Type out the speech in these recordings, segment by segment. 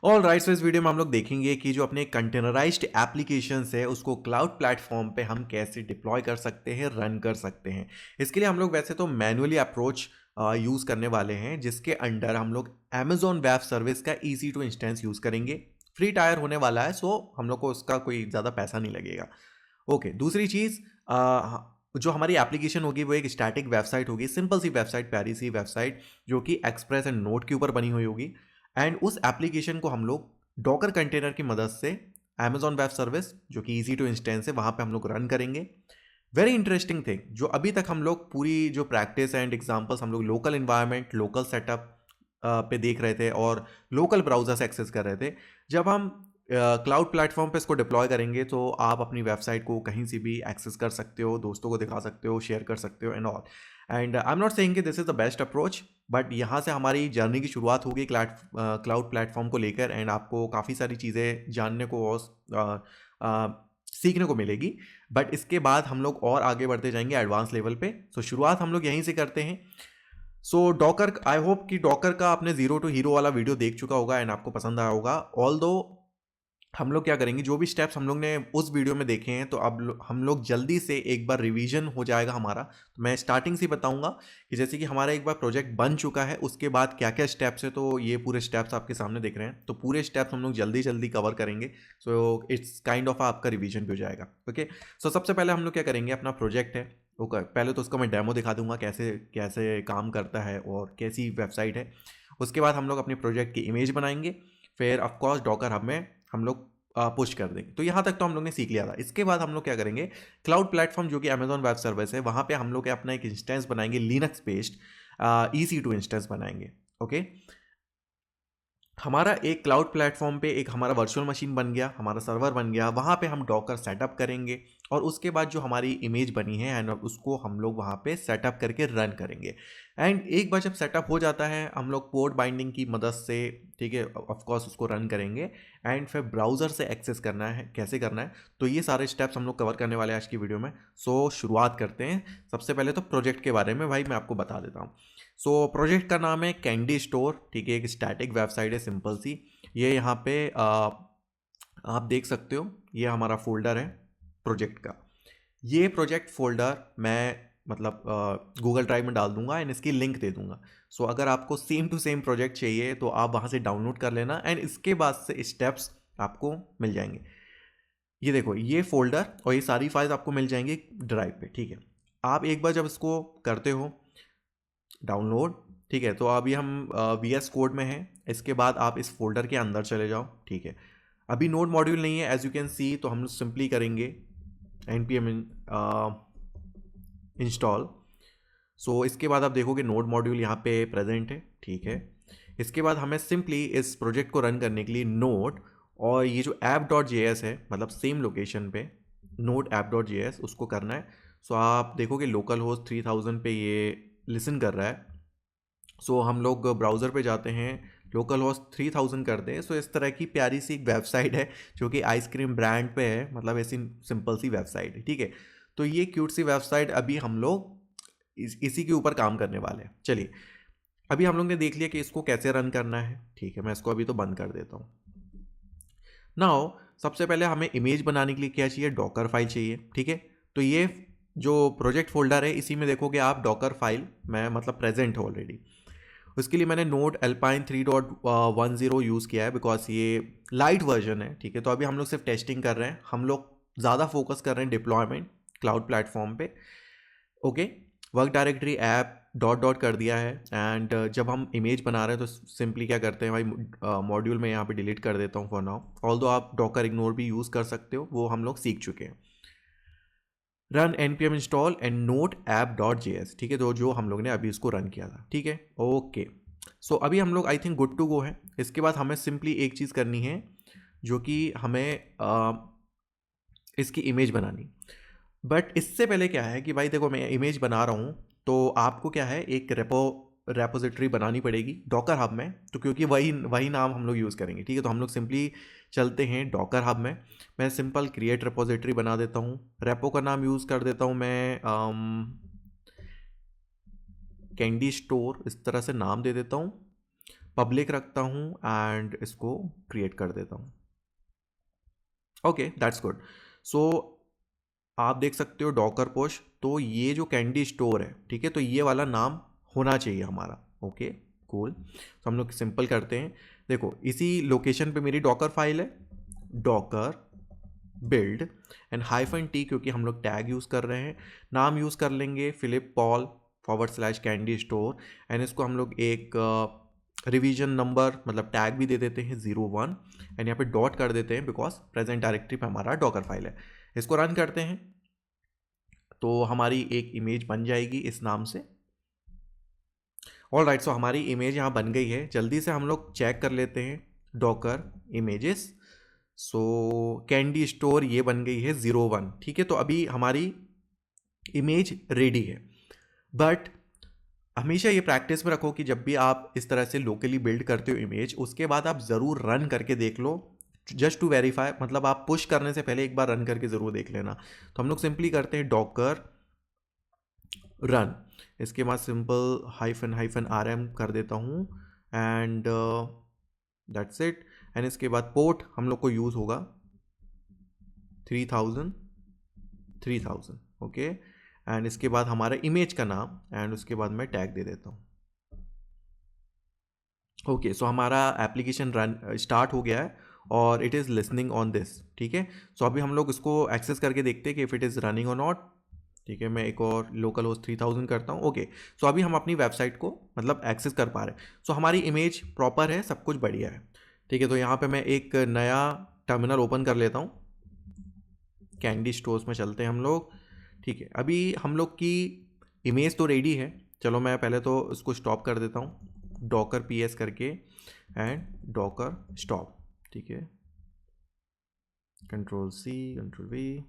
All right, इस video में हम लोग देखेंगे कि जो अपने कंटेनराइज्ड एप्लीकेशंस है उसको क्लाउड प्लेटफॉर्म पे हम कैसे डिप्लॉय कर सकते हैं, रन कर सकते हैं। इसके लिए हम लोग वैसे तो मैनुअली अप्रोच यूज़ करने वाले हैं, जिसके अंडर हम लोग अमेजॉन वेब सर्विस का ईजी टू इंस्टेंस यूज़ करेंगे। फ्री टायर होने वाला है, सो हम लोग को उसका कोई ज़्यादा पैसा नहीं लगेगा। ओके, दूसरी चीज़, जो हमारी एप्लीकेशन होगी वो एक स्टैटिक वेबसाइट होगी, सिंपल सी वेबसाइट, प्यारी सी वेबसाइट जो कि एक्सप्रेस एंड नोट के ऊपर बनी हुई होगी। एंड उस एप्लीकेशन को हम लोग डॉकर कंटेनर की मदद से अमेजॉन वेब सर्विस जो कि ईजी टू इंस्टेंस है वहाँ पे हम लोग रन करेंगे। वेरी इंटरेस्टिंग थिंग, जो अभी तक हम लोग पूरी जो प्रैक्टिस एंड एग्जांपल्स हम लोग लोकल इन्वायरमेंट, लोकल सेटअप पे देख रहे थे और लोकल ब्राउजर से एक्सेस कर रहे थे, जब हम क्लाउड प्लेटफॉर्म पे इसको डिप्लॉय करेंगे तो आप अपनी वेबसाइट को कहीं से भी एक्सेस कर सकते हो, दोस्तों को दिखा सकते हो, शेयर कर सकते हो and all. And I am not saying कि this is the best approach, but यहाँ से हमारी जर्नी की शुरुआत होगी क्लाउड प्लेटफॉर्म को लेकर, एंड आपको काफ़ी सारी चीज़ें जानने को और सीखने को मिलेगी। बट इसके बाद हम लोग और आगे बढ़ते जाएंगे एडवांस लेवल पे। सो शुरुआत हम लोग यहीं से करते हैं। सो डॉकर, आई होप कि डॉकर का आपने जीरो टू हीरो वाला वीडियो देख चुका होगा एंड आपको पसंद आया होगा। ऑल दो हम लोग क्या करेंगे, जो भी स्टेप्स हम लोग ने उस वीडियो में देखे हैं, तो अब हम लोग जल्दी से एक बार रिवीजन हो जाएगा हमारा। तो मैं स्टार्टिंग से बताऊंगा कि जैसे कि हमारा एक बार प्रोजेक्ट बन चुका है, उसके बाद क्या क्या स्टेप्स है, तो ये पूरे स्टेप्स आपके सामने दिख रहे हैं, तो पूरे स्टेप्स हम लोग जल्दी जल्दी कवर करेंगे। सो इट्स काइंड ऑफ आपका रिवीजन भी हो जाएगा। ओके, सो सबसे पहले हम लोग क्या करेंगे, अपना प्रोजेक्ट है ओके, पहले तो उसका मैं डेमो दिखा दूंगा कैसे कैसे काम करता है और कैसी वेबसाइट है। उसके बाद हम लोग अपने प्रोजेक्ट की इमेज बनाएंगे, फिर ऑफकोर्स डॉकर हब में हम लोग पुश कर देंगे। तो यहाँ तक तो हम लोग ने सीख लिया था। इसके बाद हम लोग क्या करेंगे, क्लाउड प्लेटफॉर्म जो कि अमेजॉन वेब सर्विस है, वहाँ पे हम लोग अपना एक इंस्टेंस बनाएंगे, लिनक्स बेस्ड EC2 इंस्टेंस बनाएंगे। ओके, हमारा एक क्लाउड प्लेटफॉर्म पे एक हमारा वर्चुअल मशीन बन गया, हमारा सर्वर बन गया, वहाँ पे हम डॉकर सेटअप करेंगे और उसके बाद जो हमारी इमेज बनी है एंड उसको हम लोग वहाँ पे सेटअप करके रन करेंगे। एंड एक बार जब सेटअप हो जाता है, हम लोग पोर्ट बाइंडिंग की मदद से, ठीक है, ऑफ कोर्स उसको रन करेंगे एंड फिर ब्राउज़र से एक्सेस करना है, कैसे करना है, तो ये सारे स्टेप्स हम लोग कवर करने वाले हैं आज की वीडियो में। सो शुरुआत करते हैं। सबसे पहले तो प्रोजेक्ट के बारे में भाई मैं आपको बता देता हूँ। सो प्रोजेक्ट का नाम है कैंडी स्टोर, ठीक है, एक स्टैटिक वेबसाइट है सिंपल सी। ये यहाँ पे आप देख सकते हो, ये हमारा फोल्डर है प्रोजेक्ट का। ये प्रोजेक्ट फोल्डर मैं मतलब गूगल ड्राइव में डाल दूंगा एंड इसकी लिंक दे दूंगा। सो अगर आपको सेम टू सेम प्रोजेक्ट चाहिए तो आप वहाँ से डाउनलोड कर लेना एंड इसके बाद से स्टेप्स आपको मिल जाएंगे। ये देखो, ये फोल्डर और ये सारी फाइल्स आपको मिल जाएंगी ड्राइव पे, ठीक है। आप एक बार जब इसको करते हो डाउनलोड, ठीक है, तो अभी हम VS कोड में हैं। इसके बाद आप इस फोल्डर के अंदर चले जाओ, ठीक है। अभी नोड मॉड्यूल नहीं है एज यू कैन सी, तो हम सिंपली करेंगे npm इंस्टॉल। सो इसके बाद आप देखोगे नोड मॉड्यूल यहाँ पे प्रेजेंट है, ठीक है। इसके बाद हमें सिंपली इस प्रोजेक्ट को रन करने के लिए नोड और ये जो app.js है, मतलब सेम लोकेशन पे नोड app.js उसको करना है। सो आप देखोगे लोकल होस्ट 3000 पे ये लिसन कर रहा है। सो हम लोग ब्राउज़र पे जाते हैं, लोकल होस्ट 3000 करते हैं। सो इस तरह की प्यारी सी एक वेबसाइट है जो कि आइसक्रीम ब्रांड पे है, मतलब ऐसी सिंपल सी वेबसाइट है, ठीक है। तो ये क्यूट सी वेबसाइट अभी हम लोग इसी के ऊपर काम करने वाले हैं। चलिए, अभी हम लोग ने देख लिया कि इसको कैसे रन करना है, ठीक है। मैं इसको अभी तो बंद कर देता हूँ। नाउ सबसे पहले हमें इमेज बनाने के लिए क्या चाहिए, डॉकर फाइल चाहिए, ठीक है। तो ये जो प्रोजेक्ट फोल्डर है इसी में देखोगे आप डॉकर फाइल में मतलब प्रेजेंट है ऑलरेडी। उसके लिए मैंने नोड एल्पाइन 3.10 यूज़ किया है बिकॉज ये लाइट वर्जन है, ठीक है। तो अभी हम लोग सिर्फ टेस्टिंग कर रहे हैं, हम लोग ज़्यादा फोकस कर रहे हैं डिप्लॉयमेंट क्लाउड प्लेटफॉर्म पे। Okay, work directory app dot dot कर दिया है एंड जब हम इमेज बना रहे हैं तो सिंपली क्या करते हैं भाई, मॉड्यूल में यहाँ पे डिलीट कर देता हूँ फॉर नाउ। ऑल्दो आप डॉकर इग्नोर भी यूज़ कर सकते हो, वो हम लोग सीख चुके हैं। Run npm install and note app.js, ठीक है, तो जो हम लोग ने अभी इसको रन किया था, ठीक है। ओके, सो अभी हम लोग I think good to go है। इसके बाद हमें सिंपली एक चीज़ करनी है जो कि हमें इसकी इमेज बनानी। बट इससे पहले क्या है कि भाई देखो, मैं इमेज बना रहा हूँ तो आपको क्या है, एक रेपोजिटरी बनानी पड़ेगी डॉकर हब में, तो क्योंकि वही वही नाम हम लोग यूज़ करेंगे, ठीक है। तो हम लोग सिंपली चलते हैं डॉकर हब में। मैं सिंपल क्रिएट रेपोजिटरी बना देता हूँ, रेपो का नाम यूज़ कर देता हूँ मैं कैंडी स्टोर, इस तरह से नाम दे देता हूँ। पब्लिक रखता हूँ एंड इसको क्रिएट कर देता हूँ। Okay, that's good. सो आप देख सकते हो डॉकर पुश, तो ये जो कैंडी स्टोर है, ठीक है, तो ये वाला नाम होना चाहिए हमारा। Okay, cool. तो हम लोग सिंपल करते हैं। देखो इसी लोकेशन पे मेरी डॉकर फाइल है, Docker build and hyphen T, क्योंकि हम लोग टैग यूज़ कर रहे हैं। नाम यूज़ कर लेंगे Philip Paul / candy store, and इसको हम लोग एक रिवीजन नंबर मतलब टैग भी दे देते हैं 01, एंड यहाँ पे डॉट कर देते हैं बिकॉज प्रेजेंट डायरेक्टरी पे हमारा डॉकर फाइल है। इसको रन करते हैं तो हमारी एक इमेज बन जाएगी इस नाम से। ऑल राइट, सो हमारी इमेज यहाँ बन गई है। जल्दी से हम लोग चेक कर लेते हैं डॉकर इमेजेस। सो कैंडी स्टोर ये बन गई है 01, ठीक है। तो अभी हमारी इमेज रेडी है, बट हमेशा ये प्रैक्टिस में रखो कि जब भी आप इस तरह से लोकली बिल्ड करते हो इमेज, उसके बाद आप ज़रूर रन करके देख लो, जस्ट टू वेरीफाई। मतलब आप पुश करने से पहले एक बार रन करके ज़रूर देख लेना। तो हम लोग सिंपली करते हैं डॉकर रन, इसके बाद सिंपल हाइफन RM कर देता हूँ एंड दैट्स इट। एंड इसके बाद पोर्ट हम लोग को यूज़ होगा 3000। ओके, एंड इसके बाद हमारा इमेज का नाम, एंड उसके बाद मैं टैग दे देता हूँ। ओके, सो हमारा एप्लीकेशन रन स्टार्ट हो गया है और it is listening on this, ठीक है। सो अभी हम लोग इसको एक्सेस करके देखते हैं कि इफ़ इट इज़ रनिंग और नॉट। ठीक है, मैं एक और लोकल होस्ट 3000 करता हूँ। ओके, सो अभी हम अपनी वेबसाइट को मतलब एक्सेस कर पा रहे हैं। सो हमारी इमेज प्रॉपर है, सब कुछ बढ़िया है, ठीक है। तो यहाँ पे मैं एक नया टर्मिनल ओपन कर लेता हूँ, कैंडी स्टोर्स में चलते हैं हम लोग, ठीक है। अभी हम लोग की इमेज तो रेडी है। चलो मैं पहले तो इसको स्टॉप कर देता हूँ, डॉकर PS करके एंड डॉकर स्टॉप, ठीक है, Ctrl+C Ctrl+V।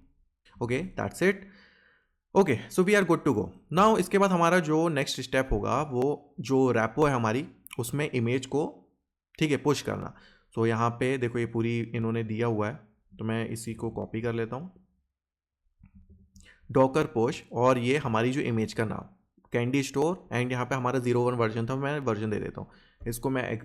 Okay, that's it. Okay, so we are good to go now. इसके बाद हमारा जो नेक्स्ट स्टेप होगा वो जो रैपो है हमारी, उसमें इमेज को, ठीक है, पुश करना। सो यहाँ पे देखो ये पूरी इन्होंने दिया हुआ है, तो मैं इसी को कॉपी कर लेता हूँ, डॉकर पुश, और ये हमारी जो इमेज का नाम कैंडी स्टोर, एंड यहाँ पे हमारा 01 वर्जन था, मैं वर्जन दे देता हूँ इसको। मैं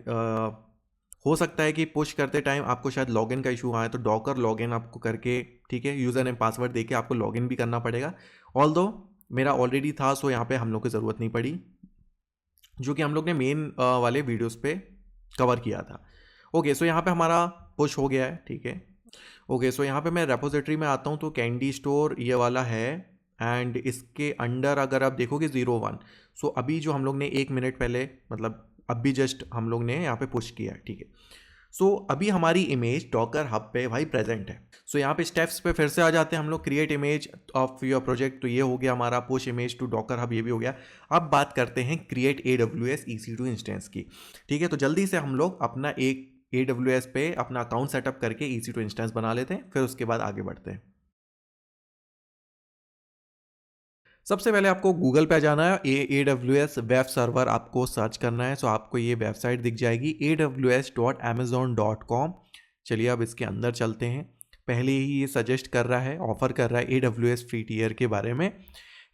हो सकता है कि पुश करते टाइम आपको शायद लॉगिन का इशू आए, तो डॉकर लॉगिन आपको करके, ठीक है, यूज़र नेम पासवर्ड देके आपको लॉगिन भी करना पड़ेगा। ऑल्दो मेरा ऑलरेडी था, सो यहाँ पे हम लोग की ज़रूरत नहीं पड़ी, जो कि हम लोग ने मेन वाले वीडियोस पे कवर किया था। ओके, सो यहाँ पे हमारा पुश हो गया है, ठीक है। ओके, सो यहाँ पे मैं रेपोजिटरी में आता हूँ, तो कैंडी स्टोर ये वाला है, एंड इसके अंडर अगर आप देखोगे 01। सो अभी जो हम लोग ने 1 मिनट पहले मतलब अभी जस्ट हम लोग ने यहाँ पे पुश किया है, ठीक है। सो अभी हमारी इमेज डॉकर हब पे भाई प्रेजेंट है। सो यहाँ पे स्टेप्स पे फिर से आ जाते हैं हम लोग, create image of your project, तो ये हो गया हमारा, push image to Docker Hub ये भी हो गया। अब बात करते हैं क्रिएट AWS EC2 इंस्टेंस की, ठीक है। तो जल्दी से हम लोग अपना एक AWS पे अपना अकाउंट सेटअप करके EC2 इंस्टेंस बना लेते हैं, फिर उसके बाद आगे बढ़ते हैं। सबसे पहले आपको गूगल पे जाना है, AWS वेब सर्वर आपको सर्च करना है। सो आपको ये वेबसाइट दिख जाएगी aws.amazon.com। चलिए अब इसके अंदर चलते हैं। पहले ही ये सजेस्ट कर रहा है, ऑफर कर रहा है AWS फ्री टियर के बारे में।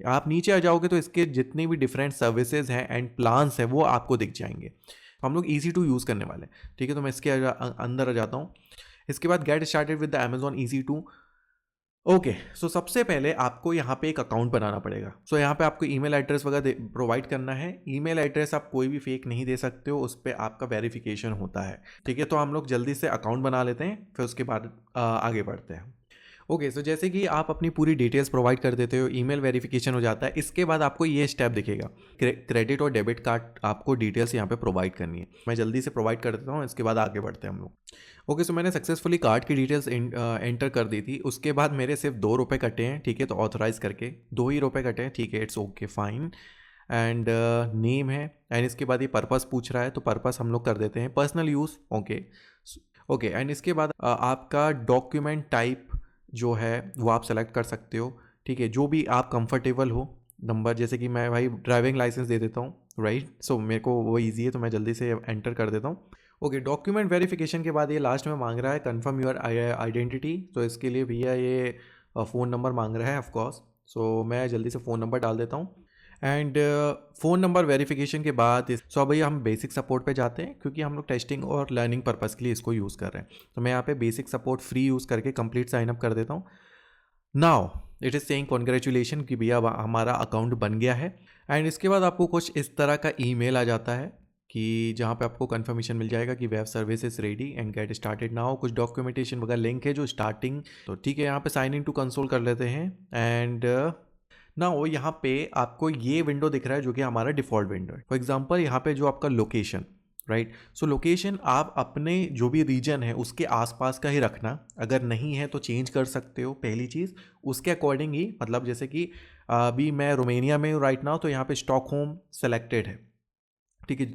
आप नीचे आ जाओगे तो इसके जितने भी डिफरेंट सर्विसेज हैं एंड प्लान्स हैं वो आपको दिख जाएंगे। हम लोग EC2 यूज़ करने वाले हैं, ठीक है। तो मैं इसके अंदर आ जाता हूँ। इसके बाद get started with the Amazon EC2। Okay, so सबसे पहले आपको यहाँ पे एक अकाउंट बनाना पड़ेगा। सो यहाँ पे आपको ईमेल एड्रेस वगैरह प्रोवाइड करना है। ईमेल एड्रेस आप कोई भी फेक नहीं दे सकते हो, उस पर आपका वेरिफिकेशन होता है, ठीक है। तो हम लोग जल्दी से अकाउंट बना लेते हैं, फिर उसके बाद आगे बढ़ते हैं। ओके, सो जैसे कि आप अपनी पूरी डिटेल्स प्रोवाइड कर देते हो, ईमेल वेरिफिकेशन हो जाता है। इसके बाद आपको ये स्टेप दिखेगा, क्रेडिट और डेबिट कार्ड आपको डिटेल्स यहाँ पे प्रोवाइड करनी है। मैं जल्दी से प्रोवाइड कर देता हूँ, इसके बाद आगे बढ़ते हैं हम लोग। ओके, सो मैंने सक्सेसफुली कार्ड की डिटेल्स एंटर कर दी थी। उसके बाद मेरे सिर्फ 2 रुपये कटे हैं, ठीक है। तो ऑथराइज़ करके 2 ही रुपये कटे हैं, ठीक है, it's okay fine. And name है, एंड इसके बाद ये पर्पस पूछ रहा है, तो पर्पस हम लोग कर देते हैं personal use. Okay okay, and इसके बाद आपका डॉक्यूमेंट टाइप जो है वो आप सेलेक्ट कर सकते हो, ठीक है, जो भी आप कंफर्टेबल हो। नंबर जैसे कि मैं भाई ड्राइविंग लाइसेंस दे देता हूँ, राइट। सो मेरे को वो इजी है, तो मैं जल्दी से एंटर कर देता हूँ। ओके, डॉक्यूमेंट वेरिफिकेशन के बाद ये लास्ट में मांग रहा है कन्फर्म योर आइडेंटिटी। तो इसके लिए भैया ये फ़ोन नंबर मांग रहा है ऑफकोर्स। सो मैं जल्दी से फ़ोन नंबर डाल देता हूँ, एंड फ़ोन नंबर वेरिफिकेशन के बाद सो अब भैया हम बेसिक सपोर्ट पे जाते हैं, क्योंकि हम लोग टेस्टिंग और लर्निंग पर्पज़ के लिए इसको यूज़ कर रहे हैं। तो मैं यहाँ पे बेसिक सपोर्ट फ्री यूज़ करके कंप्लीट साइन अप कर देता हूँ। Now it is saying congratulation कि भैया अब हमारा अकाउंट बन गया है। एंड इसके बाद आपको कुछ इस तरह का ईमेल आ जाता है कि जहाँ पे आपको कंफर्मेशन मिल जाएगा कि web service is ready and get started now. कुछ डॉक्यूमेंटेशन वगैरह लिंक है जो स्टार्टिंग, तो ठीक है यहाँ पे साइन इन टू कंसोल कर लेते हैं। एंड ना वो यहाँ पे आपको ये विंडो दिख रहा है जो कि हमारा डिफ़ॉल्ट विंडो है। फॉर एग्जांपल यहाँ पे जो आपका लोकेशन, राइट, सो लोकेशन आप अपने जो भी रीजन है उसके आसपास का ही रखना, अगर नहीं है तो चेंज कर सकते हो पहली चीज़। उसके अकॉर्डिंग ही, मतलब जैसे कि अभी मैं रोमेनिया में हूँ राइट नाउ, तो यहाँ पे स्टॉकहोम सेलेक्टेड है, ठीक है,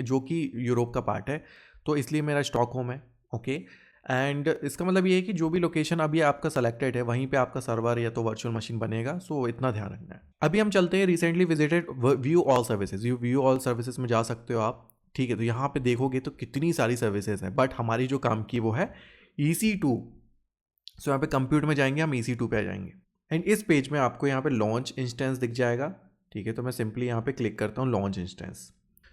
जो कि यूरोप का पार्ट है, तो इसलिए मेरा स्टॉकहोम है। ओके, एंड इसका मतलब ये है कि जो भी लोकेशन अभी आपका सेलेक्टेड है वहीं पे आपका सर्वर या तो वर्चुअल मशीन बनेगा। सो इतना ध्यान रखना है। अभी हम चलते हैं recently visited view all services. View all services में जा सकते हो आप, ठीक है। तो यहाँ पे देखोगे तो कितनी सारी सर्विसेज हैं, बट हमारी जो काम की वो है EC2। सो यहाँ पे कंप्यूटर में जाएंगे, हम EC2 पे आ जाएंगे एंड इस पेज में आपको यहाँ पे लॉन्च इंस्टेंस दिख जाएगा, ठीक है। तो मैं सिंपली यहाँ पे क्लिक करता हूँ लॉन्च इंस्टेंस।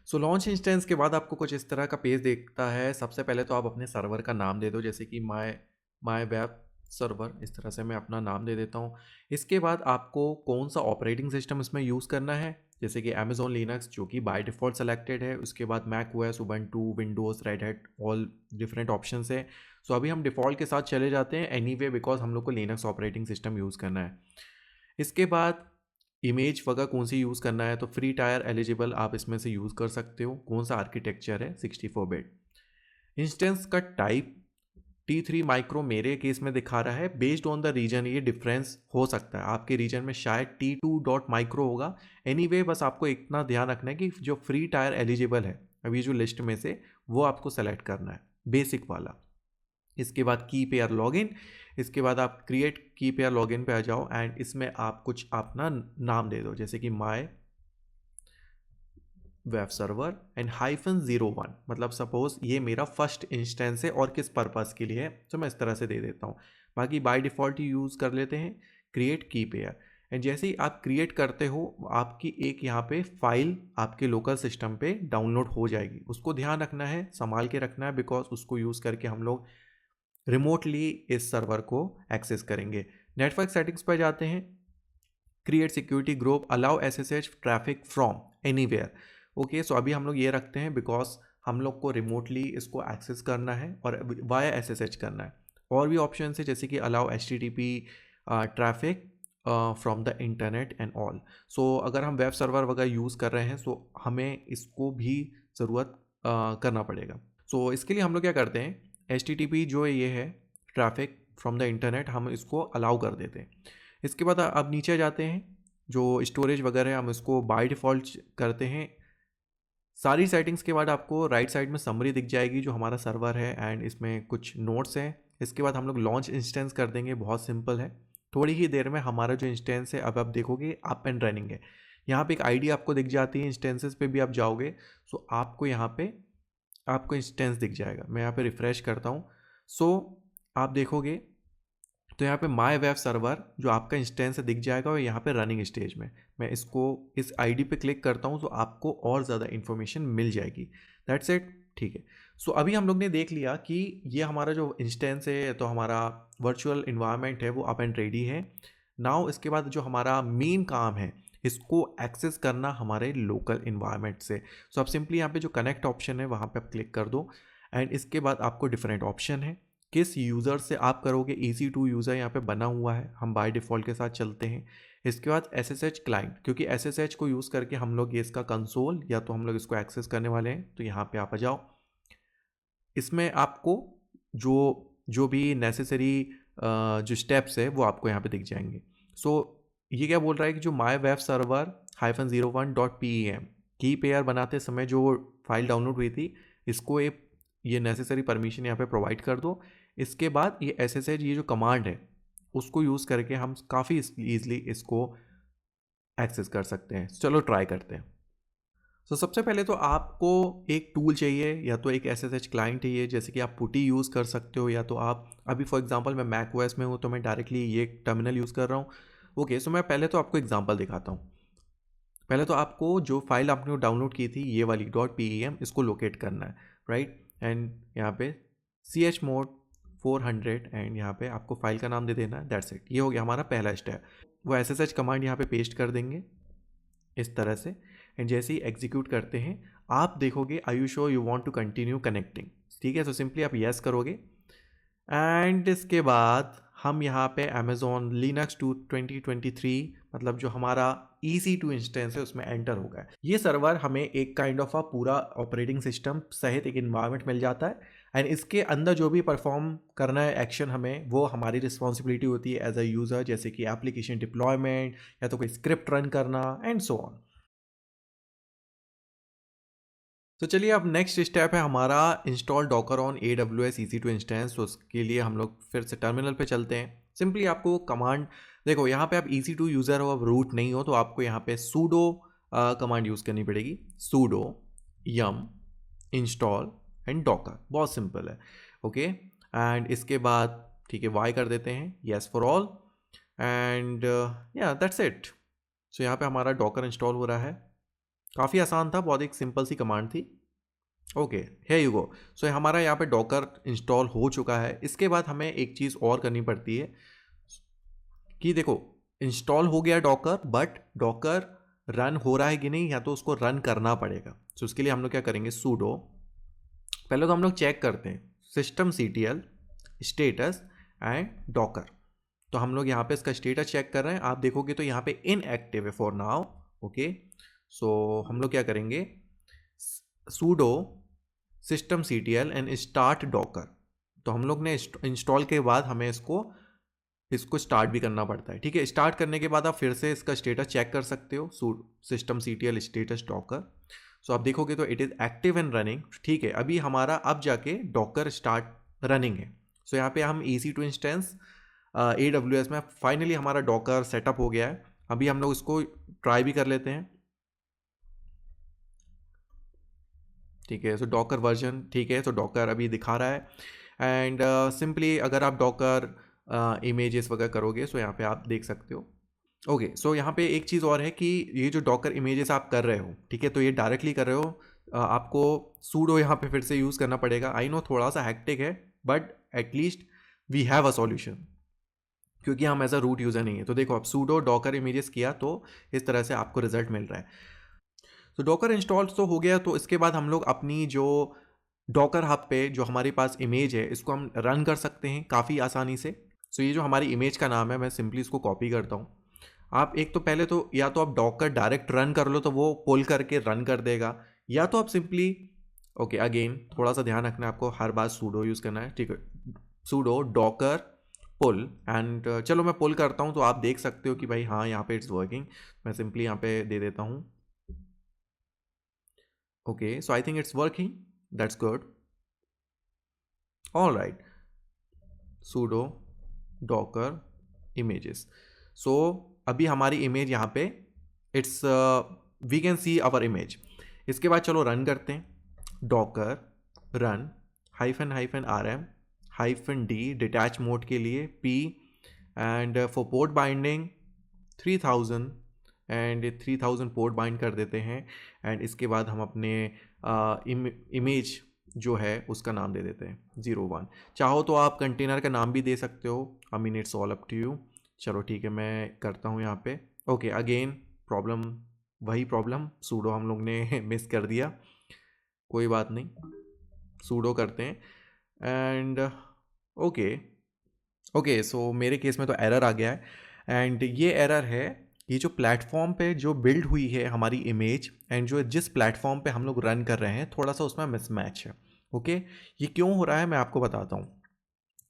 सो लॉन्च इंस्टेंस के बाद आपको कुछ इस तरह का पेज देखता है। सबसे पहले तो आप अपने सर्वर का नाम दे दो, जैसे कि माय वेब सर्वर, इस तरह से मैं अपना नाम दे देता हूँ। इसके बाद आपको कौन सा ऑपरेटिंग सिस्टम इसमें यूज़ करना है, जैसे कि अमेजोन लिनक्स जो कि बाय डिफ़ॉल्ट सेलेक्टेड है। उसके बाद Mac OS, Ubuntu, Windows, Red Hat, all different options है। सो अभी हम डिफ़ॉल्ट के साथ चले जाते हैं एनीवे, बिकॉज हम लोग को लिनक्स ऑपरेटिंग सिस्टम यूज़ करना है। इसके बाद इमेज वगैरह कौन सी यूज़ करना है, तो फ्री टायर एलिजिबल आप इसमें से यूज़ कर सकते हो। कौन सा आर्किटेक्चर है, 64 बिट। इंस्टेंस का टाइप T3 माइक्रो मेरे केस में दिखा रहा है। बेस्ड ऑन द रीजन ये डिफरेंस हो सकता है, आपके रीजन में शायद T2 डॉट माइक्रो होगा। एनीवे बस आपको इतना ध्यान रखना है कि जो फ्री टायर एलिजिबल है अभी जो लिस्ट में से, वो आपको सेलेक्ट करना है, बेसिक वाला। इसके बाद की पेयर लॉगिन, इसके बाद आप क्रिएट की पेयर लॉगिन पे आ जाओ एंड इसमें आप कुछ अपना नाम दे दो, जैसे कि माय वेब सर्वर एंड -01, मतलब सपोज ये मेरा फर्स्ट इंस्टेंस है और किस पर्पस के लिए है, तो मैं इस तरह से दे देता हूँ। बाकी बाय डिफ़ॉल्ट ही यूज़ कर लेते हैं क्रिएट की पेयर। एंड जैसे ही आप क्रिएट करते हो, आपकी एक यहाँ पे फाइल आपके लोकल सिस्टम पे डाउनलोड हो जाएगी। उसको ध्यान रखना है, संभाल के रखना है, बिकॉज उसको यूज़ करके हम लोग रिमोटली इस सर्वर को एक्सेस करेंगे। नेटवर्क सेटिंग्स पर जाते हैं, create security group, allow SSH traffic from anywhere. Okay, so अभी हम लोग ये रखते हैं बिकॉज हम लोग को रिमोटली इसको एक्सेस करना है और वाया SSH करना है। और भी ऑप्शन है, जैसे कि allow HTTP traffic from the internet and all. So अगर हम वेब सर्वर वगैरह यूज़ कर रहे हैं, सो हमें इसको भी ज़रूरत करना पड़ेगा। सो इसके लिए हम लोग क्या करते हैं, HTTP जो ये है ट्रैफिक फ्रॉम द इंटरनेट, हम इसको अलाउ कर देते हैं। इसके बाद अब नीचे जाते हैं, जो स्टोरेज वगैरह है हम इसको बाय डिफ़ॉल्ट करते हैं। सारी सेटिंग्स के बाद आपको राइट साइड में समरी दिख जाएगी जो हमारा सर्वर है एंड इसमें कुछ नोट्स हैं। इसके बाद हम लोग लॉन्च इंस्टेंस कर देंगे, बहुत सिंपल है। थोड़ी ही देर में हमारा जो इंस्टेंस है, अब आप देखोगे अप एंड रनिंग है। यहाँ पे एक आईडी आपको दिख जाती है, इंस्टेंसेस पे भी आप जाओगे सो आपको यहाँ पे आपको इंस्टेंस दिख जाएगा। मैं यहाँ पे रिफ़्रेश करता हूँ, सो आप देखोगे तो यहाँ पे माय वेब सर्वर जो आपका इंस्टेंस दिख जाएगा और यहाँ पे रनिंग स्टेज में मैं इसको इस आईडी पे क्लिक करता हूँ, तो आपको और ज़्यादा इन्फॉर्मेशन मिल जाएगी। दैट्स इट, ठीक है। सो अभी हम लोग ने देख लिया कि ये हमारा जो इंस्टेंस है, तो हमारा वर्चुअल इन्वायरमेंट है वो अप एंड रेडी है। नाउ इसके बाद जो हमारा मेन काम है, इसको एक्सेस करना हमारे लोकल इन्वायरमेंट से। सो आप सिंपली यहाँ पे जो कनेक्ट ऑप्शन है वहाँ पे आप क्लिक कर दो एंड इसके बाद आपको डिफरेंट ऑप्शन है किस यूज़र से आप करोगे। EC2 यूज़र यहाँ पे बना हुआ है, हम बाय डिफ़ॉल्ट के साथ चलते हैं। इसके बाद SSH क्लाइंट, क्योंकि SSH को यूज़ करके हम लोग ये इसका कंसोल या तो हम लोग इसको एक्सेस करने वाले हैं, तो यहाँ पे आप आ जाओ। इसमें आपको जो भी नेसेसरी जो स्टेप्स है वो आपको यहाँ पे दिख जाएंगे। सो ये क्या बोल रहा है कि जो माय वेब सर्वर -01.pem की पेयर बनाते समय जो फाइल डाउनलोड हुई थी, इसको ये नेसेसरी परमिशन यहाँ पे प्रोवाइड कर दो। इसके बाद ये SSH ये जो कमांड है उसको यूज़ करके हम काफ़ी ईजिली इसको एक्सेस कर सकते हैं। चलो ट्राई करते हैं। सो सबसे पहले तो आपको एक टूल चाहिए, या तो एक SSH क्लाइंट चाहिए, जैसे कि आप पुटी यूज़ कर सकते हो, या तो आप अभी फॉर एग्जांपल मैं मैक ओएस में हूँ तो मैं डायरेक्टली ये टर्मिनल यूज़ कर रहा हूँ। ओके, सो मैं पहले तो आपको एग्जांपल दिखाता हूँ। पहले तो आपको जो फाइल आपने डाउनलोड की थी ये वाली .pem इसको लोकेट करना है, राइट। एंड यहाँ पे chmod 400 एंड यहाँ पे आपको फाइल का नाम दे देना है, दैट्स इट। ये हो गया हमारा पहला स्टेप। वो ssh कमांड यहाँ पे पेस्ट कर देंगे इस तरह से, एंड जैसे ही एग्जीक्यूट करते हैं आप देखोगे I you sure you want to continue connecting, ठीक है। तो सिंपली आप यस करोगे एंड इसके बाद हम यहाँ पे Amazon Linux 2023 मतलब जो हमारा EC2 इंस्टेंस है उसमें एंटर हो गया। ये सर्वर हमें एक काइंड ऑफ पूरा ऑपरेटिंग सिस्टम सहित एक इन्वायरमेंट मिल जाता है, एंड इसके अंदर जो भी परफॉर्म करना है एक्शन हमें, वो हमारी रिस्पॉन्सिबिलिटी होती है एज अ यूज़र, जैसे कि एप्लीकेशन डिप्लॉयमेंट या तो कोई स्क्रिप्ट रन करना एंड सो ऑन। तो चलिए अब नेक्स्ट स्टेप है हमारा install Docker on AWS EC2 instance. तो उसके लिए हम लोग फिर से टर्मिनल पे चलते हैं। सिंपली आपको कमांड, देखो यहाँ पे आप EC2 यूज़र हो, अब रूट नहीं हो, तो आपको यहाँ पे sudo कमांड यूज़ करनी पड़ेगी। sudo yum install and Docker, बहुत सिंपल है, ओके। एंड इसके बाद ठीक है वाई कर देते हैं, येस फॉर ऑल, एंड या दैट्स इट। सो यहाँ पे हमारा डॉकर इंस्टॉल हो रहा है। काफ़ी आसान था, बहुत एक सिंपल सी कमांड थी, ओके है यू गो। सो हमारा यहाँ पे डॉकर इंस्टॉल हो चुका है। इसके बाद हमें एक चीज़ और करनी पड़ती है कि देखो इंस्टॉल हो गया डॉकर, बट डॉकर रन हो रहा है कि नहीं, या तो उसको रन करना पड़ेगा। सो उसके लिए हम लोग क्या करेंगे, sudo, पहले तो हम लोग चेक करते हैं systemctl स्टेटस एंड डॉकर। तो हम लोग यहाँ पे इसका स्टेटस चेक कर रहे हैं, आप देखोगे तो यहाँ पे इनएक्टिव है फॉर नाउ, ओके। सो हम लोग क्या करेंगे, sudo systemctl and start Docker. तो हम लोग ने इंस्टॉल के बाद हमें इसको स्टार्ट भी करना पड़ता है, ठीक है। स्टार्ट करने के बाद आप फिर से इसका स्टेटस चेक कर सकते हो, systemctl स्टेटस डॉकर। सो आप देखोगे तो it is active and running, ठीक है। अभी हमारा अब जाके डॉकर स्टार्ट रनिंग है। सो यहाँ पे हम EC2 इंस्टेंस AWS में फाइनली हमारा डॉकर सेटअप हो गया है। अभी हम लोग इसको ट्राई भी कर लेते हैं, ठीक है। सो डॉकर वर्जन, ठीक है, तो डॉकर अभी दिखा रहा है। एंड सिंपली अगर आप डॉकर इमेजेस वगैरह करोगे, सो यहाँ पे आप देख सकते हो, ओके। सो यहाँ पे एक चीज़ और है कि ये जो डॉकर इमेजेस आप कर रहे हो, ठीक है, तो ये डायरेक्टली कर रहे हो, आपको सूडो यहाँ पे फिर से यूज़ करना पड़ेगा। आई नो थोड़ा सा हैक्टिक है, but at least we have a solution, क्योंकि हम एज अ रूट यूज़र नहीं है। तो देखो आप सूडो डॉकर इमेजेस किया तो इस तरह से आपको रिजल्ट मिल रहा है। तो डॉकर इंस्टॉल तो हो गया, तो इसके बाद हम लोग अपनी जो डॉकर हब पे जो हमारे पास इमेज है इसको हम रन कर सकते हैं काफ़ी आसानी से। सो ये जो हमारी इमेज का नाम है, मैं सिंपली इसको कॉपी करता हूँ। आप एक तो पहले तो या तो आप डॉकर डायरेक्ट रन कर लो तो वो पुल करके रन कर देगा, या तो आप सिंपली, ओके अगेन थोड़ा सा ध्यान रखना है, आपको हर बार सूडो यूज़ करना है, ठीक है। सूडो डॉकर पुल, एंड चलो मैं पुल करता हूँ तो आप देख सकते हो कि भाई हाँ यहाँ पे इट्स वर्किंग। मैं सिंपली यहाँ पे दे देता हूँ, okay. So I think it's working, that's good, all right. Sudo docker images, so अभी हमारी इमेज यहाँ पे it's we can see our image. इसके बाद चलो रन करते हैं, docker run -rm -d detach mode के लिए p, and for port binding 3000 and 3000 port bind कर देते हैं। एंड इसके बाद हम अपने इमेज जो है उसका नाम दे देते हैं 01। चाहो तो आप कंटेनर का नाम भी दे सकते हो, I mean it's all up to you. चलो ठीक है मैं करता हूँ यहाँ पे, ओके अगेन प्रॉब्लम, वही प्रॉब्लम, सूडो हम लोग ने मिस कर दिया, कोई बात नहीं, सूडो करते हैं। एंड ओके सो मेरे केस में तो एरर आ गया है, एंड ये एरर है, ये जो प्लेटफॉर्म पे जो बिल्ड हुई है हमारी इमेज एंड जो जिस प्लेटफॉर्म पे हम लोग रन कर रहे हैं थोड़ा सा उसमें मिसमैच है, ओके। ये क्यों हो रहा है मैं आपको बताता हूँ।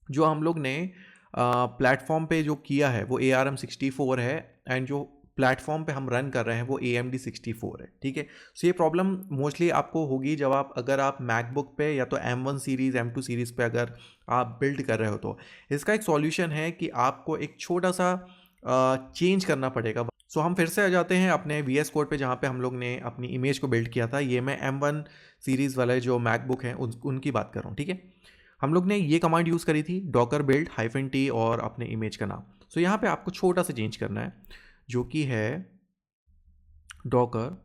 जो हम लोग ने प्लेटफॉर्म पे जो किया है वो ARM64 है, एंड जो प्लेटफॉर्म पे हम रन कर रहे हैं वो AMD64 है, ठीक है। सो ये प्रॉब्लम मोस्टली आपको होगी जब अगर आप मैकबुक पे या तो M1 सीरीज़ M2 सीरीज़ पे अगर आप बिल्ड कर रहे हो। तो इसका एक सॉल्यूशन है कि आपको एक छोटा सा चेंज करना पड़ेगा। सो हम फिर से आ जाते हैं अपने VS कोड पे जहाँ पे हम लोग ने अपनी इमेज को बिल्ड किया था। ये मैं M1 सीरीज़ वाले जो मैकबुक हैं उनकी बात कर रहा हूँ, ठीक है। हम लोग ने ये कमांड यूज़ करी थी डॉकर बिल्ड -t और अपने इमेज का नाम। सो यहाँ पे आपको छोटा सा चेंज करना है जो कि है Docker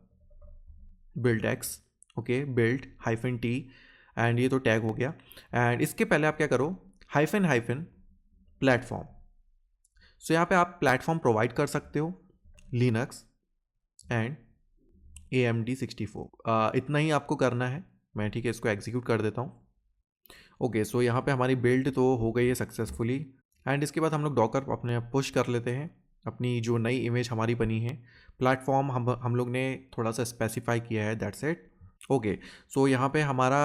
build x, okay, build hyphen T, and ये तो टैग हो गया। एंड इसके पहले आप क्या करो, हाइफन हाइफन प्लेटफॉर्म। सो यहाँ पे आप प्लेटफॉर्म प्रोवाइड कर सकते हो, लिनक्स एंड AMD64, इतना ही आपको करना है। मैं ठीक है इसको एग्जीक्यूट कर देता हूँ। ओके, सो यहाँ पे हमारी बिल्ड तो हो गई है सक्सेसफुली। एंड इसके बाद हम लोग डॉकर अपने पुश कर लेते हैं अपनी जो नई इमेज हमारी बनी है। प्लेटफॉर्म हम लोग ने थोड़ा सा स्पेसिफाई किया है, दैट्स इट। ओके, सो यहाँ पे हमारा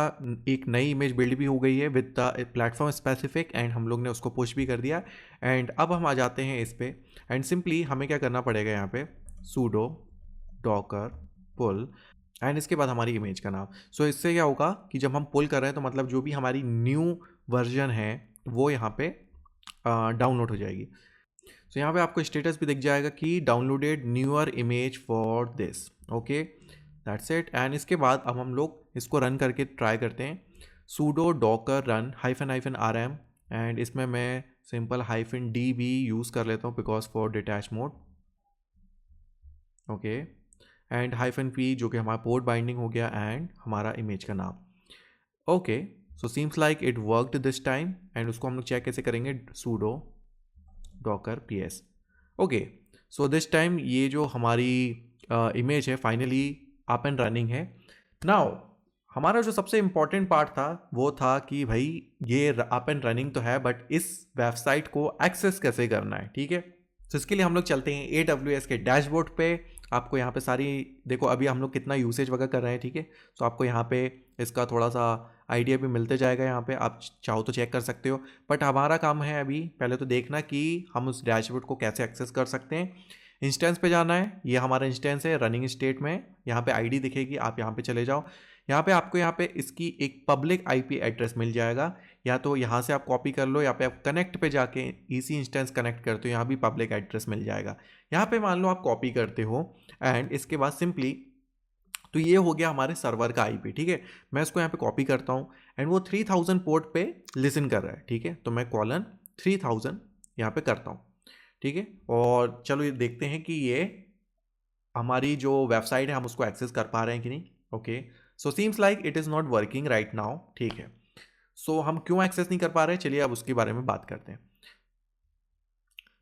एक नई इमेज बिल्ड भी हो गई है with the platform specific, and हम लोग ने उसको पुश भी कर दिया। एंड अब हम आ जाते हैं इस पे, एंड सिंपली हमें क्या करना पड़ेगा यहाँ पे, सूडो डॉकर पुल, एंड इसके बाद हमारी इमेज का नाम। सो इससे क्या होगा कि जब हम पुल कर रहे हैं तो मतलब जो भी हमारी न्यू वर्जन है वो यहाँ पे डाउनलोड हो जाएगी। सो यहाँ पे आपको स्टेटस भी दिख जाएगा कि downloaded newer image for this, okay, that's it. And इसके बाद अब हम लोग इसको रन करके ट्राई करते हैं। Pseudo Docker run hyphen hyphen RM, and इसमें मैं सिंपल हाइफन D भी यूज़ कर लेता हूँ because for detach mode, okay, and hyphen P जो कि हमारा पोर्ट बाइंडिंग हो गया, एंड हमारा इमेज का नाम। Okay, so seems like it worked this time. And उसको हम लोग चेक कैसे करेंगे, pseudo Docker PS। Okay, so this time ये जो हमारी इमेज है फाइनली अप एंड रनिंग है। नाउ हमारा जो सबसे इम्पॉर्टेंट पार्ट था वो था कि भाई ये अप एंड रनिंग तो है, बट इस वेबसाइट को एक्सेस कैसे करना है, ठीक है। तो इसके लिए हम लोग चलते हैं AWS के डैशबोर्ड पे। आपको यहाँ पे सारी, देखो अभी हम लोग कितना यूसेज वगैरह कर रहे हैं, ठीक है। तो आपको यहाँ पे इसका थोड़ा सा आइडिया भी मिलते जाएगा, यहाँ पे आप चाहो तो चेक कर सकते हो। बट हमारा काम है अभी पहले तो देखना कि हम उस डैशबोर्ड को कैसे एक्सेस कर सकते हैं। इंस्टेंस पे जाना है, ये हमारा इंस्टेंस है रनिंग स्टेट में, यहाँ पे आईडी दिखेगी, आप यहाँ पे चले जाओ। यहाँ पे आपको यहाँ पे इसकी एक पब्लिक IP एड्रेस मिल जाएगा, या तो यहाँ से आप कॉपी कर लो, या पे आप कनेक्ट पे जाके इसी इंस्टेंस कनेक्ट करते हो, यहाँ भी पब्लिक एड्रेस मिल जाएगा। यहाँ पे मान लो आप कॉपी करते हो, एंड इसके बाद सिंपली, तो ये हो गया हमारे सर्वर का IP, ठीक है। मैं इसको यहाँ पे कॉपी करता हूँ, एंड वो 3000 पोर्ट पे लिसन कर रहा है, ठीक है। तो मैं कॉलन 3000 यहाँ पे करता हूँ, ठीक है। और चलो ये देखते हैं कि ये हमारी जो वेबसाइट है हम उसको एक्सेस कर पा रहे हैं कि नहीं। Okay, so seems like it is not working right now, ठीक है। सो हम क्यों एक्सेस नहीं कर पा रहे हैं, चलिए अब उसके बारे में बात करते हैं।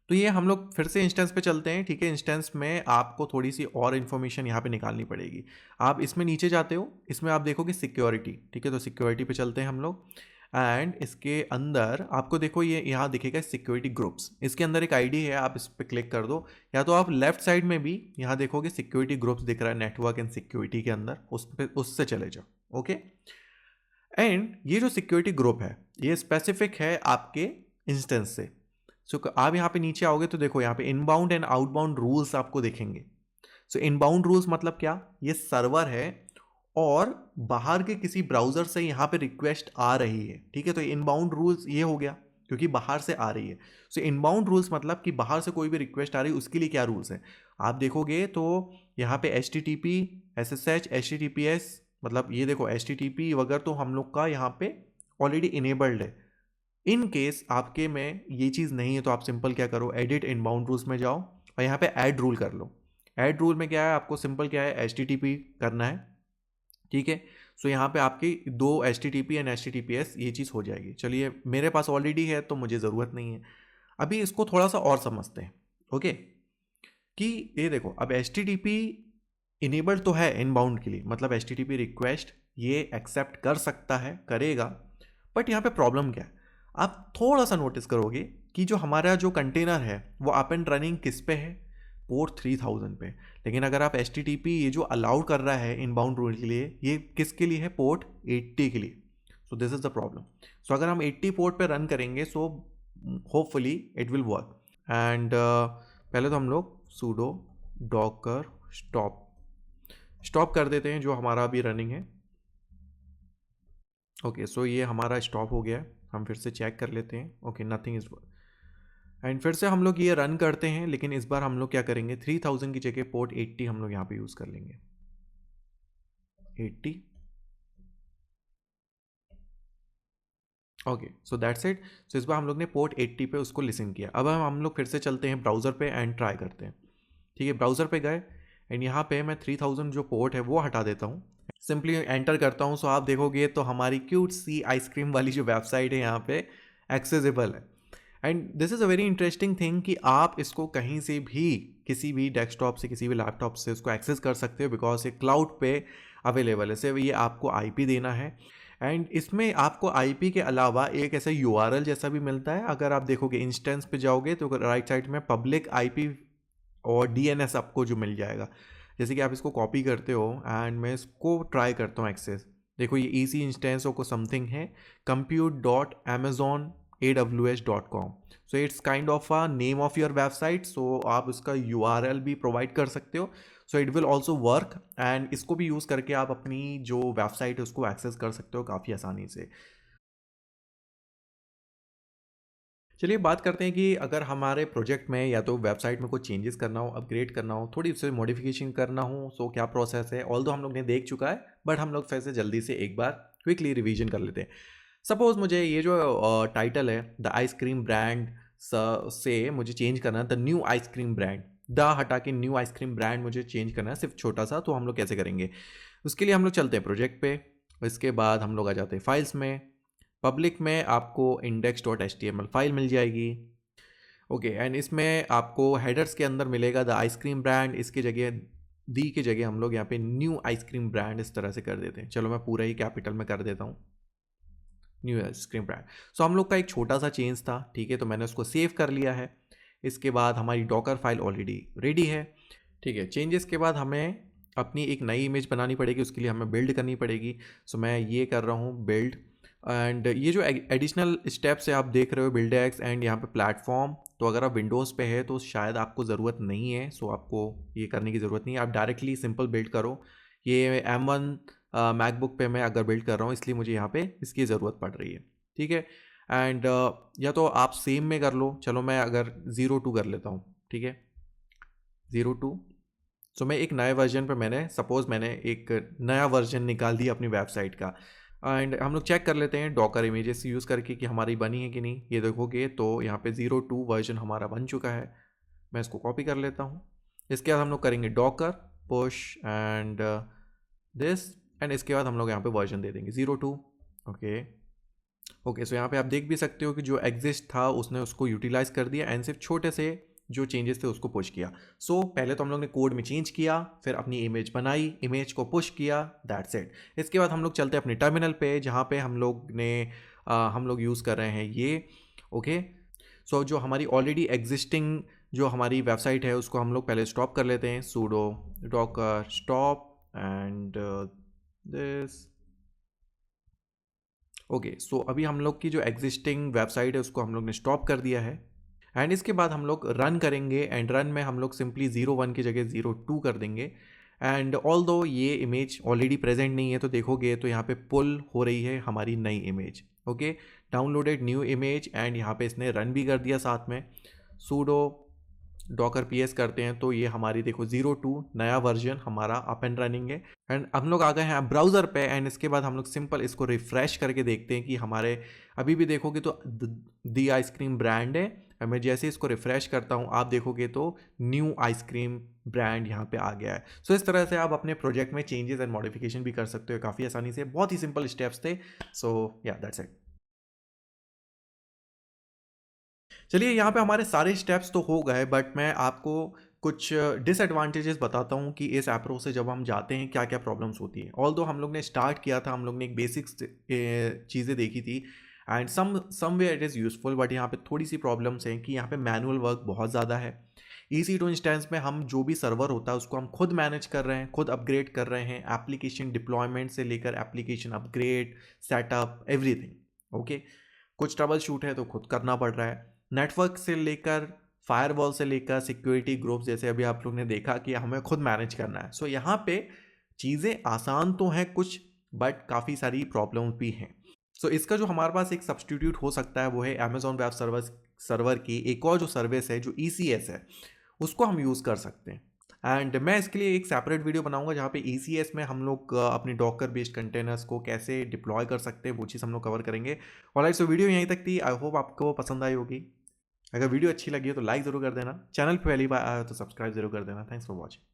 तो ये हम लोग फिर से इंस्टेंस पे चलते हैं, ठीक है। इंस्टेंस में आपको थोड़ी सी और इन्फॉर्मेशन यहाँ पे निकालनी पड़ेगी। आप इसमें नीचे जाते हो, इसमें आप देखोगे सिक्योरिटी, ठीक है। तो सिक्योरिटी पे चलते हैं हम लोग, एंड इसके अंदर आपको देखो ये यहाँ दिखेगा सिक्योरिटी ग्रुप्स, इसके अंदर एक आईडी है, आप इस पर क्लिक कर दो। या तो आप लेफ्ट साइड में भी यहाँ देखोगे सिक्योरिटी ग्रुप्स दिख रहा है, नेटवर्क एंड सिक्योरिटी के अंदर, उस पे उससे चले जाओ, ओके। एंड ये जो सिक्योरिटी ग्रुप है ये स्पेसिफिक है आपके इंस्टेंस से। सो आप यहाँ पे नीचे आओगे तो देखो यहाँ पे इनबाउंड एंड आउटबाउंड रूल्स आपको दिखेंगे। सो इनबाउंड रूल्स मतलब क्या, ये सर्वर है और बाहर के किसी ब्राउजर से यहाँ पे रिक्वेस्ट आ रही है, ठीक है। तो इनबाउंड रूल्स ये हो गया क्योंकि बाहर से आ रही है। सो इनबाउंड रूल्स मतलब कि बाहर से कोई भी रिक्वेस्ट आ रही है, उसके लिए क्या रूल्स हैं आप देखोगे तो यहाँ पे HTTP SSH HTTPS, मतलब ये देखो HTTP वगैरह तो हम लोग का यहाँ पे ऑलरेडी इनेबल्ड है। इन केस आपके में ये चीज़ नहीं है तो आप सिंपल क्या करो, एडिट इनबाउंड रूल्स में जाओ और यहाँ पे ऐड रूल कर लो। ऐड रूल में क्या है, आपको सिंपल क्या है HTTP करना है, ठीक है। सो यहाँ पे आपकी दो HTTP एंड HTTPS ये चीज़ हो जाएगी। चलिए मेरे पास ऑलरेडी है तो मुझे ज़रूरत नहीं है। अभी इसको थोड़ा सा और समझते हैं, ओके। कि ये देखो अब HTTP इनेबल्ड तो है इनबाउंड के लिए, मतलब HTTP रिक्वेस्ट ये एक्सेप्ट कर सकता है, करेगा। बट यहाँ पे प्रॉब्लम क्या है, आप थोड़ा सा नोटिस करोगे कि जो हमारा जो कंटेनर है वो अप एंड रनिंग किस पे है, पोर्ट 3000 पे। लेकिन अगर आप HTTP ये जो अलाउड कर रहा है इनबाउंड रूल के लिए, ये किसके लिए है, पोर्ट 80 के लिए। So this is the problem. So अगर हम 80 पोर्ट पे रन करेंगे so hopefully it will work. And पहले तो हम लोग सूडो डॉकर स्टॉप कर देते हैं जो हमारा अभी रनिंग है। ओके, सो ये हमारा स्टॉप हो गया है। हम फिर से चेक कर लेते हैं, ओके नथिंग इज। एंड फिर से हम लोग ये रन करते हैं, लेकिन इस बार हम लोग क्या करेंगे, 3000 की जगह पोर्ट 80 हम लोग यहाँ पे यूज़ कर लेंगे, 80। Okay, so that's it. So इस बार हम लोग ने पोर्ट 80 पे उसको लिसन किया। अब हम लोग फिर से चलते हैं ब्राउज़र पे एंड ट्राई करते हैं, ठीक है। ब्राउज़र पे गए एंड यहाँ पे मैं 3000 जो पोर्ट है वो हटा देता हूँ, सिंपली एंटर करता हूँ। सो आप देखोगे तो हमारी क्यूट सी आइसक्रीम वाली जो वेबसाइट है यहाँ पे एक्सेसिबल है। And this is a very interesting thing कि आप इसको कहीं से भी, किसी भी डेस्कटॉप से, किसी भी लैपटॉप से उसको एक्सेस कर सकते हो, बिकॉज ये क्लाउड पे अवेलेबल है। सिर्फ ये आपको आईपी देना है एंड इसमें आपको आईपी के अलावा एक ऐसा यूआरएल जैसा भी मिलता है। अगर आप देखोगे इंस्टेंस पे जाओगे तो राइट साइड में पब्लिक आईपी और डीएनएस आपको जो मिल जाएगा। जैसे कि आप इसको कॉपी करते हो एंड मैं इसको ट्राई करता हूँ एक्सेस। देखो ये ईसी इंस्टेंस को समथिंग है compute.amazonaws.com। So it's kind of a name of your website. So आप उसका यूआरएल भी प्रोवाइड कर सकते हो। So it will also work and इसको भी यूज़ करके आप अपनी जो वेबसाइट है उसको एक्सेस कर सकते हो काफ़ी आसानी से। चलिए बात करते हैं कि अगर हमारे प्रोजेक्ट में या तो वेबसाइट में कुछ चेंजेस करना हो, अपग्रेड करना हो, थोड़ी उससे मॉडिफिकेशन करना हो, सो क्या प्रोसेस है। ऑल्दो हम लोग ने देख चुका है बट हम लोग फिर से जल्दी से एक बार क्विकली रिवीजन कर लेते हैं। सपोज मुझे ये जो टाइटल है द आइसक्रीम ब्रांड से मुझे चेंज करना है the new ice cream brand. The हटा के न्यू आइसक्रीम ब्रांड मुझे चेंज करना है, सिर्फ छोटा सा। तो हम लोग कैसे करेंगे, उसके लिए हम लोग चलते हैं प्रोजेक्ट पे। इसके बाद हम लोग आ जाते हैं फाइल्स में। पब्लिक में आपको index.html फाइल मिल जाएगी। ओके एंड इसमें आपको हेडर्स के अंदर मिलेगा द आइसक्रीम ब्रांड। इसकी जगह दी की जगह हम लोग यहाँ पे न्यू आइसक्रीम ब्रांड इस तरह से कर देते हैं। चलो मैं पूरा ही कैपिटल में कर देता हूँ, न्यू आइसक्रीम ब्रांड। सो हम लोग का एक छोटा सा चेंज था, ठीक है, तो मैंने उसको सेव कर लिया है। इसके बाद हमारी डॉकर फाइल ऑलरेडी रेडी है, ठीक है। चेंजेस के बाद हमें अपनी एक नई इमेज बनानी पड़ेगी, उसके लिए हमें बिल्ड करनी पड़ेगी। सो मैं ये कर रहा हूँ बिल्ड एंड ये जो एडिशनल स्टेप्स है आप देख रहे हो बिल्ड एक्स एंड यहाँ पे प्लेटफॉर्म। तो अगर आप विंडोज़ पे है तो शायद आपको ज़रूरत नहीं है, सो आपको ये करने की ज़रूरत नहीं है। आप डायरेक्टली सिंपल बिल्ड करो। ये M1 मैकबुक पे मैं अगर बिल्ड कर रहा हूँ इसलिए मुझे यहाँ पे इसकी ज़रूरत पड़ रही है, ठीक है। एंड या तो आप सेम में कर लो। चलो मैं अगर 02 कर लेता हूँ, ठीक है, 02। सो मैं एक नए वर्जन पे मैंने एक नया वर्जन निकाल दिया अपनी वेबसाइट का। एंड हम लोग चेक कर लेते हैं डॉकर इमेजेस यूज़ करके कि हमारी बनी है कि नहीं। ये देखोगे तो यहाँ पे 02 वर्जन हमारा बन चुका है। मैं इसको कॉपी कर लेता हूँ। इसके बाद हम लोग करेंगे Docker push and this and इसके बाद हम लोग यहाँ पे वर्जन दे देंगे 02। ओके सो यहाँ पे आप देख भी सकते हो कि जो एग्जिस्ट था उसने उसको यूटिलाइज कर दिया एंड सिर्फ छोटे से जो चेंजेस थे उसको पुश किया। सो पहले तो हम लोग ने कोड में चेंज किया, फिर अपनी इमेज बनाई, इमेज को पुश किया, दैट्स इट। इसके बाद हम लोग चलते हैं अपने टर्मिनल पे जहाँ पे हम लोग यूज़ कर रहे हैं ये। ओके सो जो हमारी ऑलरेडी एग्जिस्टिंग जो हमारी वेबसाइट है उसको हम लोग पहले स्टॉप कर लेते हैं। Pseudo Docker stop and this. Okay so अभी हम लोग की जो एग्जिस्टिंग वेबसाइट है उसको हम लोग ने स्टॉप कर दिया है एंड इसके बाद हम लोग रन करेंगे एंड रन में हम लोग सिंपली 01 की जगह 02 कर देंगे। एंड ऑल दो ये इमेज ऑलरेडी प्रेजेंट नहीं है तो देखोगे तो यहाँ पे पुल हो रही है हमारी नई image. Okay downloaded new image and यहाँ पे इसने रन भी कर दिया साथ में। सूडो डॉकर पीएस करते हैं तो ये हमारी देखो 02 नया वर्जन हमारा अप एंड रनिंग है। एंड हम लोग आ गए हैं ब्राउज़र पे एंड इसके बाद हम लोग सिंपल इसको रिफ्रेश करके देखते हैं कि हमारे अभी भी देखोगे तो दी आइसक्रीम ब्रांड है। मैं जैसे इसको रिफ्रेश करता हूँ आप देखोगे तो न्यू आइसक्रीम ब्रांड यहाँ पे आ गया है। सो इस तरह से आप अपने प्रोजेक्ट में चेंजेस एंड मॉडिफिकेशन भी कर सकते हो काफ़ी आसानी से। बहुत ही सिंपल स्टेप्स थे। सो या दैट्स इट। चलिए यहाँ पे हमारे सारे स्टेप्स तो हो गए बट मैं आपको कुछ डिसएडवांटेजेस बताता हूँ कि इस अप्रोच से जब हम जाते हैं क्या क्या प्रॉब्लम्स होती हैं। ऑल्दो हम लोग ने स्टार्ट किया था, हम लोग ने एक बेसिक्स चीज़ें देखी थी and somewhere it is useful but यहाँ पे थोड़ी सी प्रॉब्लम्स हैं कि यहाँ पे मैनुअल वर्क बहुत ज़्यादा है। EC2 इंस्टेंस में हम जो भी सर्वर होता है उसको हम खुद मैनेज कर रहे हैं, खुद अपग्रेड कर रहे हैं, एप्लीकेशन डिप्लॉयमेंट से लेकर application upgrade, setup, everything. Okay कुछ ट्रबल शूट है तो खुद करना पड़ रहा है। नेटवर्क से लेकर फायरवॉल से लेकर सिक्योरिटी ग्रुप्स जैसे अभी आप लोग ने देखा कि हमें खुद मैनेज करना है। सो यहाँ पे चीज़ें आसान तो हैं कुछ बट काफ़ी सारी प्रॉब्लम्स भी हैं। सो इसका जो हमारे पास एक सब्सटीट्यूट हो सकता है वो है अमेजॉन वेब सर्वर की एक और जो सर्विस है जो ECS है उसको हम यूज़ कर सकते हैं। एंड मैं इसके लिए एक सेपरेट वीडियो बनाऊंगा जहाँ पे ECS में हम लोग अपनी डॉकर बेस्ड कंटेनर्स को कैसे डिप्लॉय कर सकते हैं वो चीज़ हम लोग कवर करेंगे। ऑलराइट सो वीडियो यहीं तक थी। आई होप आपको पसंद आई होगी। अगर वीडियो अच्छी लगी हो तो लाइक ज़रूर कर देना, चैनल पे पहली बार आया हो तो सब्सक्राइब जरूर कर देना। Thanks for watching.